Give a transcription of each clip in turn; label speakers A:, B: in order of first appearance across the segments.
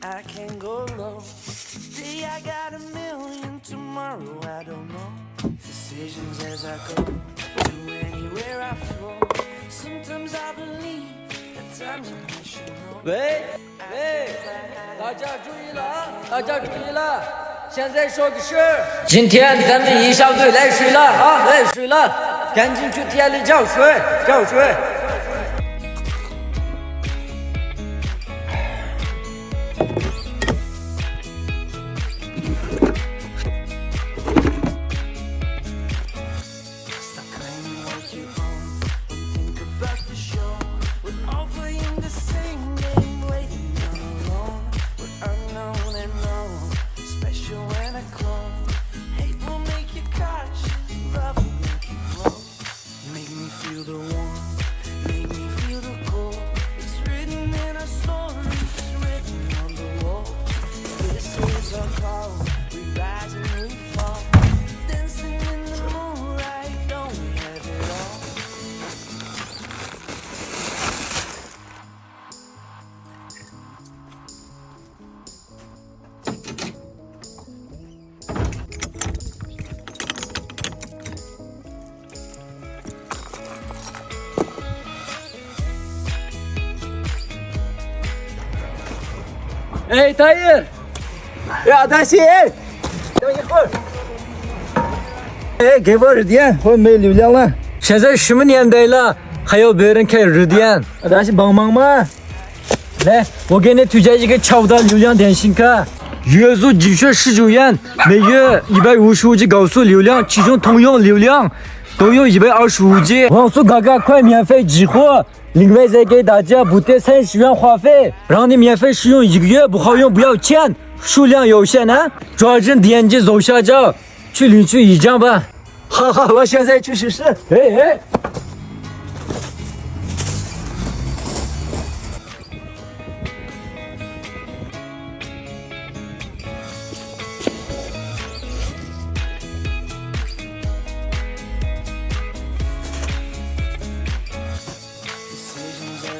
A: I can go low. Today I got a million, tomorrow I don't know. Decisions as I go, to anywhere I flow. Sometimes I believe, at times I wish you know.
B: 喂，大家注意了啊！大家注意了，现在说的是，今天咱们一小队来水了啊，来水了，赶紧去田里找水，找水。哎，大爷，呀，大爷，等一会儿。哎，给我热电，我没流量了。现在什么年代了，还要别人开热电？大爷帮忙吗？来，我给你推荐一个超大流量电信卡，月租919元，每月155G 高速流量，其中通用流量都有125G，网速嘎嘎快，免费激活。另外再给大家补贴30元话费，让你免费使用1个月，不好用不要钱，数量有限呢，抓紧点击左下角去领取1张吧。好好，我现在去试试。哎。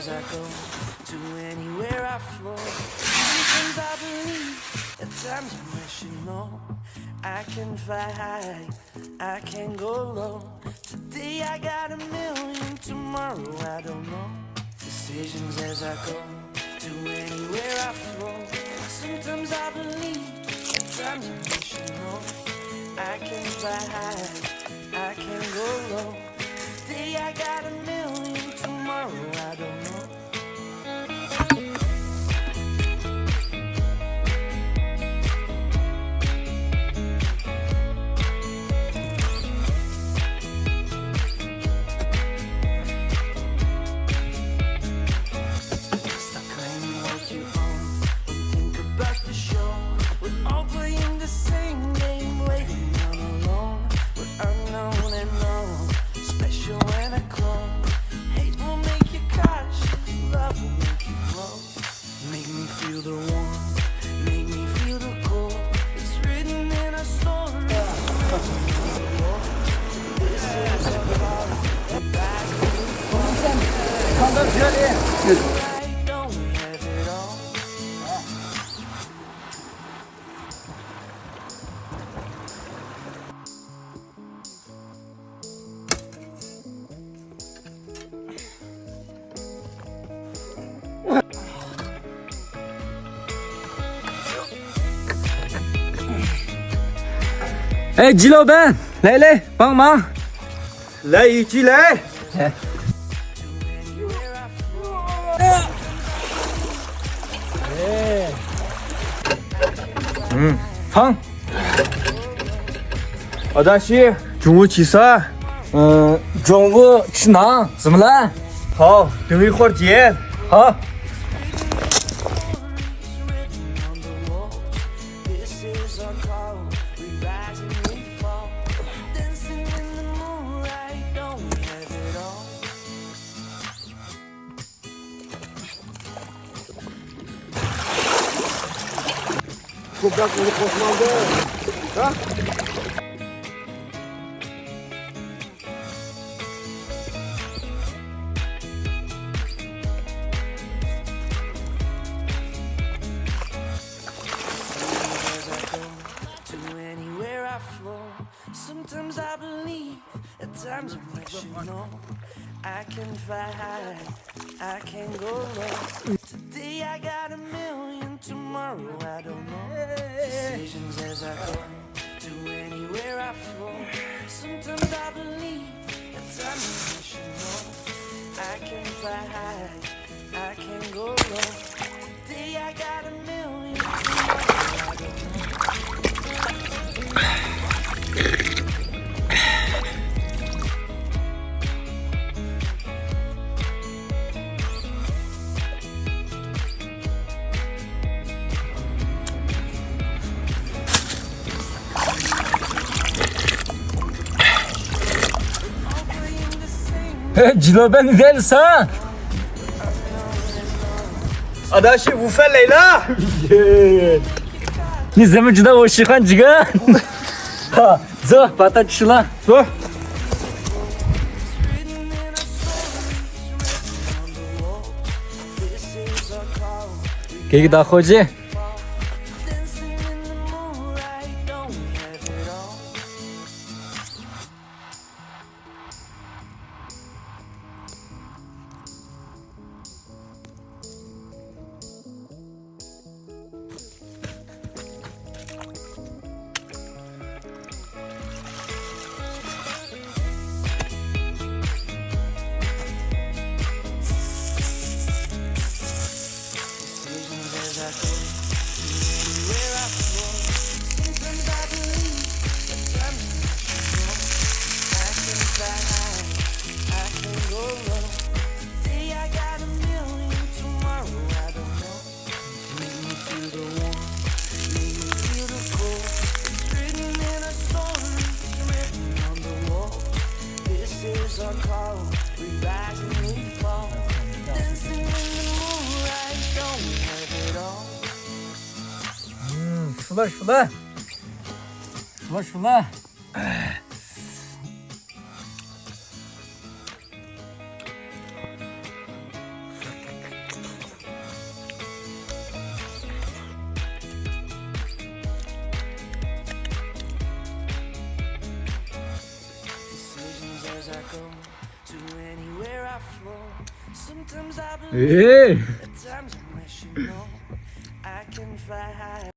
A: As I go to anywhere I flow. Sometimes I believe, at times I wish you know. I can fly high, I can go low. Today I got a million, tomorrow I don't know. Decisions as I go to anywhere I flow. Sometimes I believe, at times I wish you know. I can fly high, I can go low. Today I got a million, tomorrow I don't know. Stop claiming what you own, don't think about the show. We're all playing the same game, waiting on alone. We're unknown and known, special and a clone. Hate will make you cautious, love will make you glow. Make me feel the warmth, make me feel the cold. It's written in our story. This is our call. I don't have it all.
B: 哎，季老板，来帮忙，来一起来。放。大西，中午吃啥？中午吃馕，怎么了？好，等一会儿见。好。
A: This is our call. We rise and we fall. Then
C: toprak onu koşmadı. Ha?
A: To anywhere I flow. Sometimes I believe, at times I wish you know. I can fly high, I can go low. Today I got a million, tomorrow I don't know. Decisions as I go, to anywhere I flow. Sometimes I believe, at times I wish you know. I can fly high, I can go low. Today I got a million, tomorrow I don't know.
B: Cilo ben değiliz ha.
C: Adaşı Ufe Leyla.
B: Ne zaman cida o şikan ciga. Ha, zo pata çula.
C: Zo.
B: Keki daha hoca.
A: Dancing in the moonlight, don't we have it all? Decisions as I go, where I flow. Sometimes I believe, at times I can fly high, I can go low. Today I got a million, tomorrow I don't know. Make me feel the warmth, make me feel the cold. It's written in our stories, written on the wall. This is our call, we rise and we fall. Dancing in the moonlight, don't we have it all?
B: Şula şula. Şula şula.
A: Decisions as I go, to anywhere I flow. Sometimes I believe,
B: Hey.
A: at times I wish you know. I can fly high.